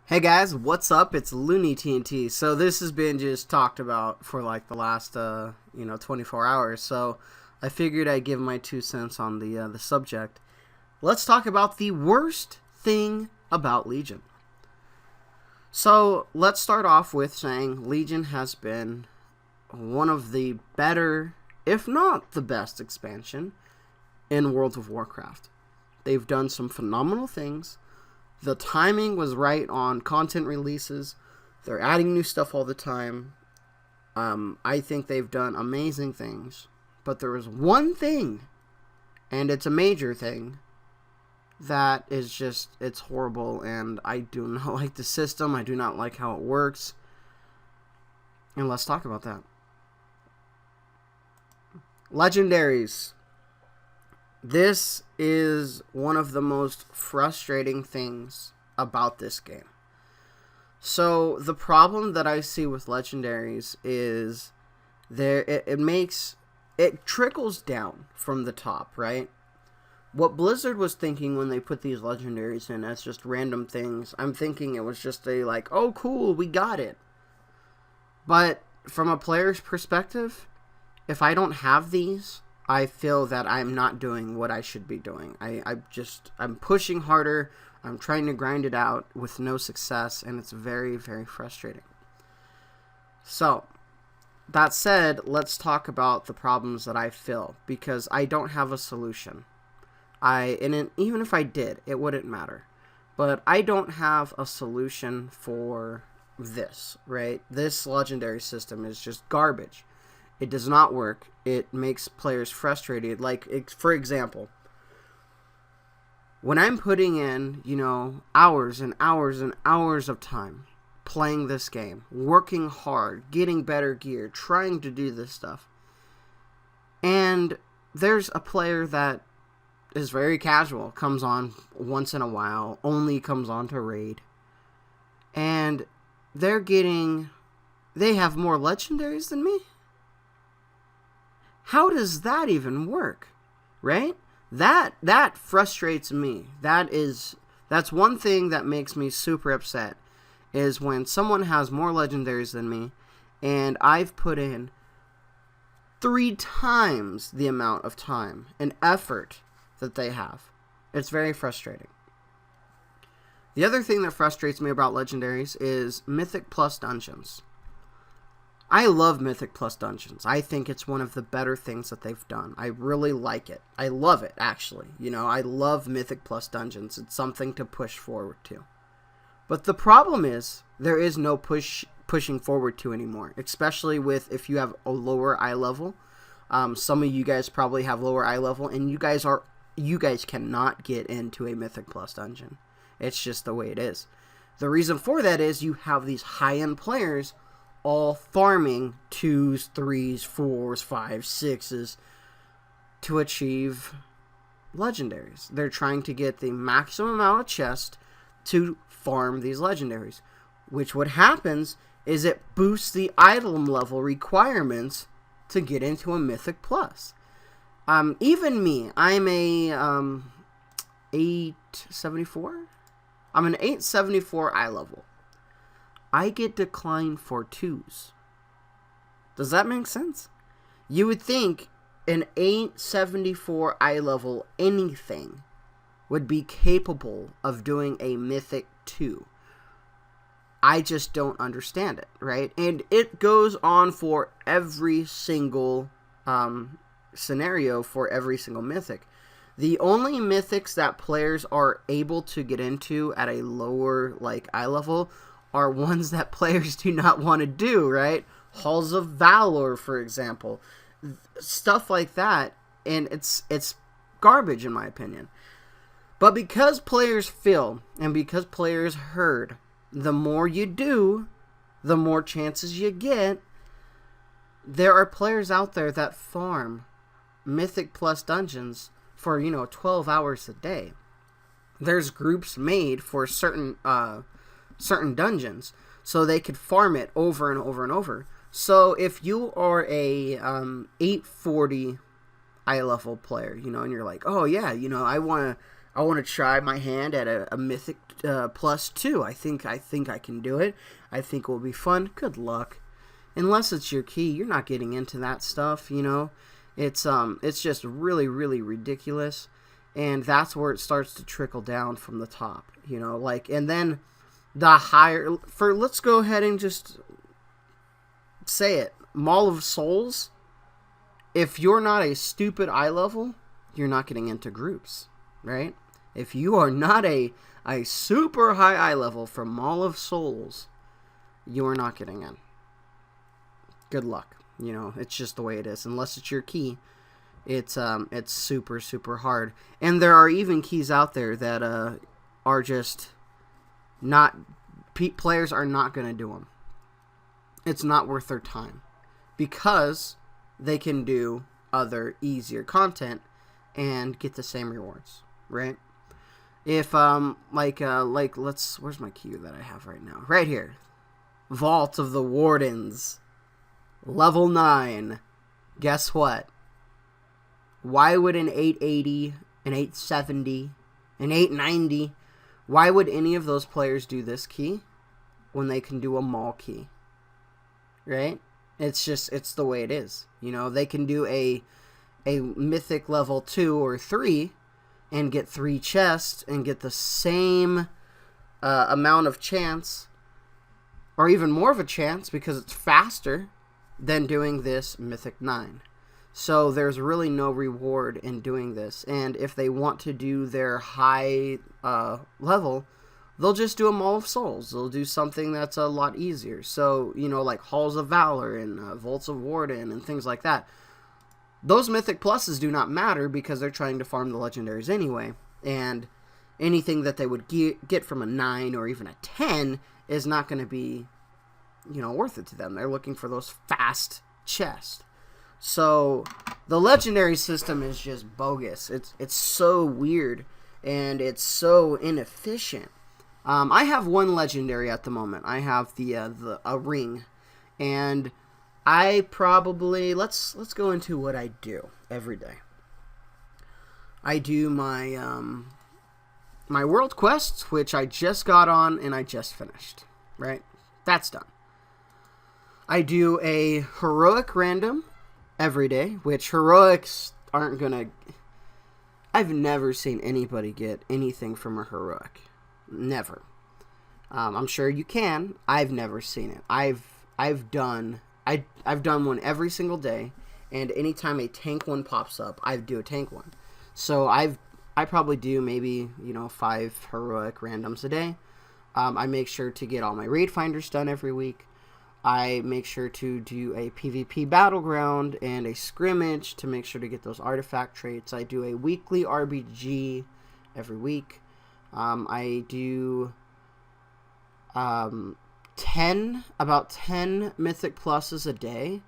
Hey guys, what's up? It's Looney TNT. So this has been just talked about for like the last 24 hours. So I figured I'd give my 2 cents on the subject. Let's talk about the worst thing about Legion. So let's start off with saying Legion has been one of the better, if not the best expansion in World of Warcraft. They've done some phenomenal things. The timing was right on content releases. They're adding new stuff all the time. I think they've done amazing things. But there is one thing, and it's a major thing, that is just, it's horrible, and I do not like the system. I do not like how it works. And let's talk about that. Legendaries. This is one of the most frustrating things about this game. So the problem that I see with legendaries is it trickles down from the top, right? What Blizzard was thinking when they put these legendaries in as just random things, I'm thinking it was just oh cool, we got it. But from a player's perspective, if I don't have these, I feel that I'm not doing what I should be doing. I'm pushing harder. I'm trying to grind it out with no success, and it's very, very frustrating. So, that said, let's talk about the problems that I feel, because I don't have a solution. Even if I did, it wouldn't matter. But I don't have a solution for this, right? This legendary system is just garbage. It does not work. It makes players frustrated. For example, when I'm putting in, hours and hours and hours of time playing this game, working hard, getting better gear, trying to do this stuff, and there's a player that is very casual, comes on once in a while, only comes on to raid, and they have more legendaries than me? How does that even work, right? That frustrates me. That's one thing that makes me super upset, is when someone has more legendaries than me, and I've put in 3 times the amount of time and effort that they have. It's very frustrating. The other thing that frustrates me about legendaries is Mythic Plus dungeons. I love Mythic Plus Dungeons. I think it's one of the better things that they've done. I really like it. I love it, actually. I love Mythic Plus Dungeons. It's something to push forward to. But the problem is, there is no pushing forward to anymore, especially with if you have a lower eye level. Some of you guys probably have lower eye level, and you guys cannot get into a Mythic Plus Dungeon. It's just the way it is. The reason for that is you have these high-end players all farming 2s, 3s, 4s, 5s, 6s to achieve legendaries. They're trying to get the maximum amount of chest to farm these legendaries. Which what happens is it boosts the item level requirements to get into a Mythic Plus. Even me, I'm a 874? I'm an 874 eye level. I get declined for 2s. Does that make sense? You would think an 874 eye level anything would be capable of doing a Mythic 2. I just don't understand it, right? And it goes on for every single scenario for every single Mythic. The only Mythics that players are able to get into at a lower eye level are ones that players do not want to do, right? Halls of Valor, for example. Stuff like that, and it's garbage in my opinion. But because players feel, and because players heard, the more you do, the more chances you get, there are players out there that farm Mythic Plus dungeons for, 12 hours a day. There's groups made for certain dungeons, so they could farm it over and over and over. So if you are a 840 eye level player, and you're like, oh yeah, I want I want to try my hand at a mythic +2. I think I can do it. I think it will be fun. Good luck. Unless it's your key, you're not getting into that stuff, you know. It's just really, really ridiculous. And that's where it starts to trickle down from the top, you know, like, and then the higher, let's go ahead and just say it, Maul of Souls, if you're not a stupid eye level, you're not getting into groups, right? If you are not a super high eye level from Maul of Souls, you are not getting in. Good luck. You know, it's just the way it is. Unless it's your key, it's super, super hard. And there are even keys out there that are just not, players are not going to do them. It's not worth their time because they can do other easier content and get the same rewards, right? If like where's my key that I have right now? Right here. Vault of the Wardens, level 9. Guess what? Why would an 880, an 870, an 890, why would any of those players do this key when they can do a Maul key? Right? It's the way it is. You know, they can do a mythic level 2 or 3 and get 3 chests and get the same amount of chance, or even more of a chance because it's faster than doing this mythic 9. So there's really no reward in doing this. And if they want to do their high level, they'll just do a Maul of Souls. They'll do something that's a lot easier. So, you know, like Halls of Valor and Vaults of Warden and things like that. Those Mythic Pluses do not matter because they're trying to farm the Legendaries anyway. And anything that they would get from a 9 or even a 10 is not going to be, you know, worth it to them. They're looking for those fast chests. So the Legendary system is just bogus. It's so weird and it's so inefficient. I have one Legendary at the moment. I have a ring, and I probably let's go into what I do every day. I do my my world quests, which I just got on and I just finished. Right, that's done. I do a heroic random every day, which heroics aren't gonna. I've never seen anybody get anything from a heroic. Never. I'm sure you can. I've never seen it. I've done one every single day, and anytime a tank one pops up, I do a tank one. So I probably do maybe 5 heroic randoms a day. I make sure to get all my raid finders done every week. I make sure to do a PvP battleground and a scrimmage to make sure to get those artifact traits. I do a weekly RBG every week. I do about 10 Mythic Pluses a day,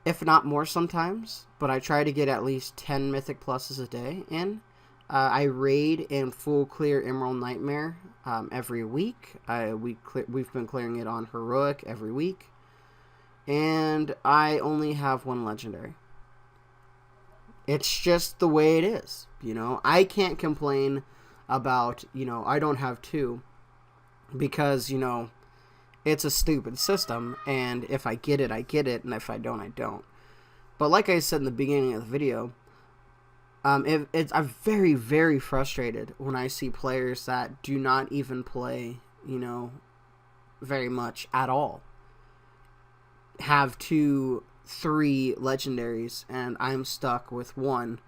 if not more sometimes, but I try to get at least 10 Mythic Pluses a day in. I raid and full clear Emerald Nightmare every week. We've been clearing it on Heroic every week. And I only have 1 Legendary. It's just the way it is. I can't complain about, I don't have 2. Because, it's a stupid system. And if I get it, I get it. And if I don't, I don't. But like I said in the beginning of the video, I'm very, very frustrated when I see players that do not even play, very much at all, have 2, 3 legendaries, and I'm stuck with 1,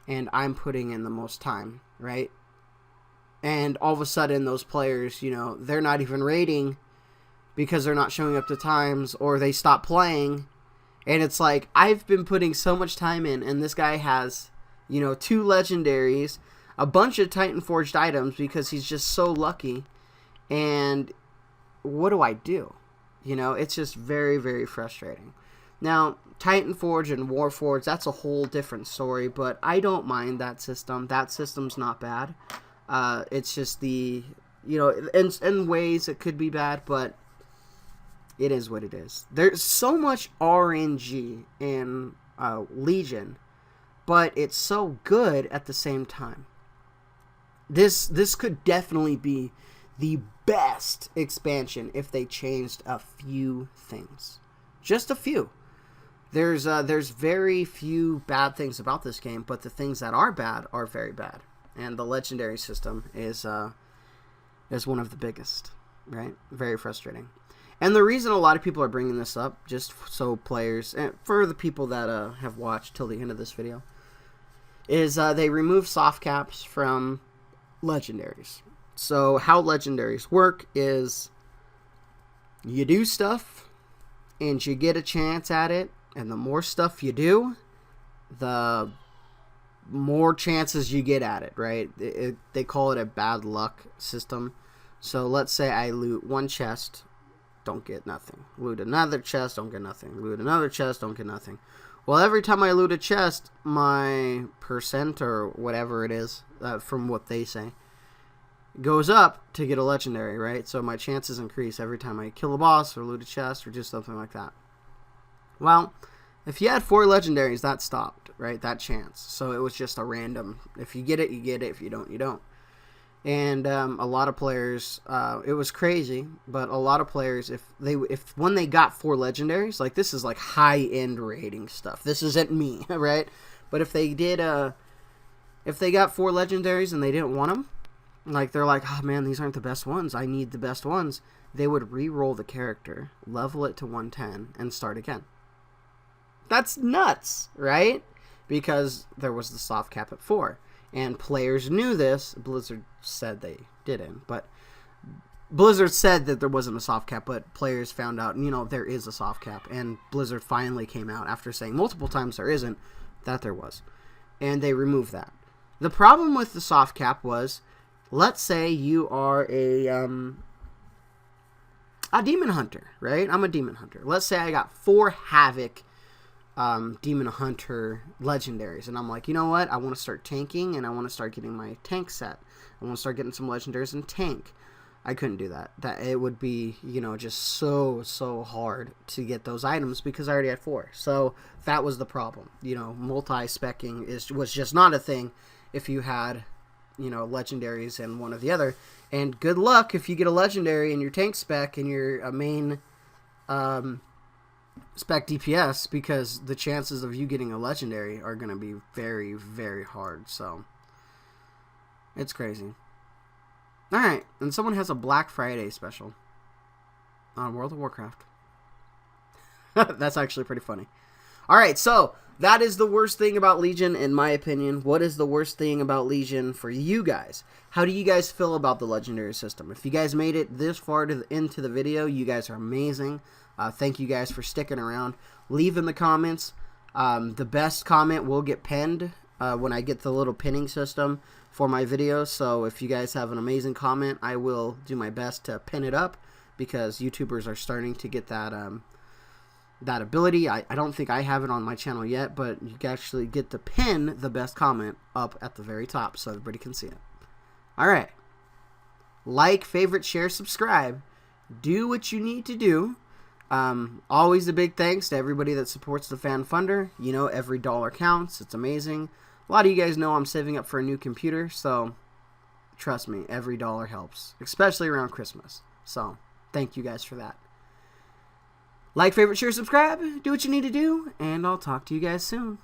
and I'm putting in the most time, right? And all of a sudden, those players, they're not even raiding because they're not showing up to times, or they stop playing, and it's like, I've been putting so much time in, and this guy has 2 legendaries, a bunch of Titan Forged items because he's just so lucky. And what do I do? It's just very, very frustrating. Now, Titan Forge and Warforged, that's a whole different story, but I don't mind that system. That system's not bad. It's just the, in ways it could be bad, but it is what it is. There's so much RNG in Legion, but it's so good at the same time. This could definitely be the best expansion if they changed a few things. Just a few. There's very few bad things about this game, but the things that are bad are very bad. And the legendary system is one of the biggest, right? Very frustrating. And the reason a lot of people are bringing this up, just so players, and for the people that have watched till the end of this video, is they remove soft caps from legendaries. So how legendaries work is you do stuff and you get a chance at it, and the more stuff you do, the more chances you get at it, right? They call it a bad luck system. So let's say I loot one chest, don't get nothing. Loot another chest, don't get nothing. Loot another chest, don't get nothing. Well, every time I loot a chest, my percent or whatever it is, from what they say, goes up to get a legendary, right? So my chances increase every time I kill a boss or loot a chest or just something like that. Well, if you had 4 legendaries, that stopped, right? That chance. So it was just a random. If you get it, you get it. If you don't, you don't. And a lot of players, it was crazy, but a lot of players, when they got 4 legendaries, like this is like high-end rating stuff. This isn't me, right? But if they did, if they got 4 legendaries and they didn't want them, like they're like, oh man, these aren't the best ones. I need the best ones. They would re-roll the character, level it to 110, and start again. That's nuts, right? Because there was the soft cap at 4. And players knew this. Blizzard said they didn't, but Blizzard said that there wasn't a soft cap, but players found out, there is a soft cap. And Blizzard finally came out after saying multiple times there isn't, that there was. And they removed that. The problem with the soft cap was, let's say you are a demon hunter, right? I'm a demon hunter. Let's say I got 4 Havoc Demon Hunter legendaries, and I'm like, you know what, I want to start tanking, and I want to start getting my tank set. I want to start getting some legendaries and tank. I couldn't do that. It would be, just so hard to get those items because I already had 4. So that was the problem. Multi-specking was just not a thing if you had, legendaries and one or the other. And good luck if you get a legendary in your tank spec and you're a main spec DPS, because the chances of you getting a legendary are going to be very, very hard. So it's crazy. Alright, and someone has a Black Friday special on World of Warcraft. That's actually pretty funny. Alright, so that is the worst thing about Legion, in my opinion. What is the worst thing about Legion for you guys? How do you guys feel about the legendary system? If you guys made it this far into the video, you guys are amazing. Thank you guys for sticking around. Leave in the comments. The best comment will get pinned when I get the little pinning system for my videos. So if you guys have an amazing comment, I will do my best to pin it up, because YouTubers are starting to get that that ability. I don't think I have it on my channel yet, but you can actually get to pin the best comment up at the very top so everybody can see it. Alright. Like, favorite, share, subscribe. Do what you need to do. Always a big thanks to everybody that supports the Fan Funder. Every dollar counts. It's amazing. A lot of you guys know I'm saving up for a new computer, so trust me, every dollar helps, especially around Christmas. So thank you guys for that. Like, favorite, share, subscribe. Do what you need to do, and I'll talk to you guys soon.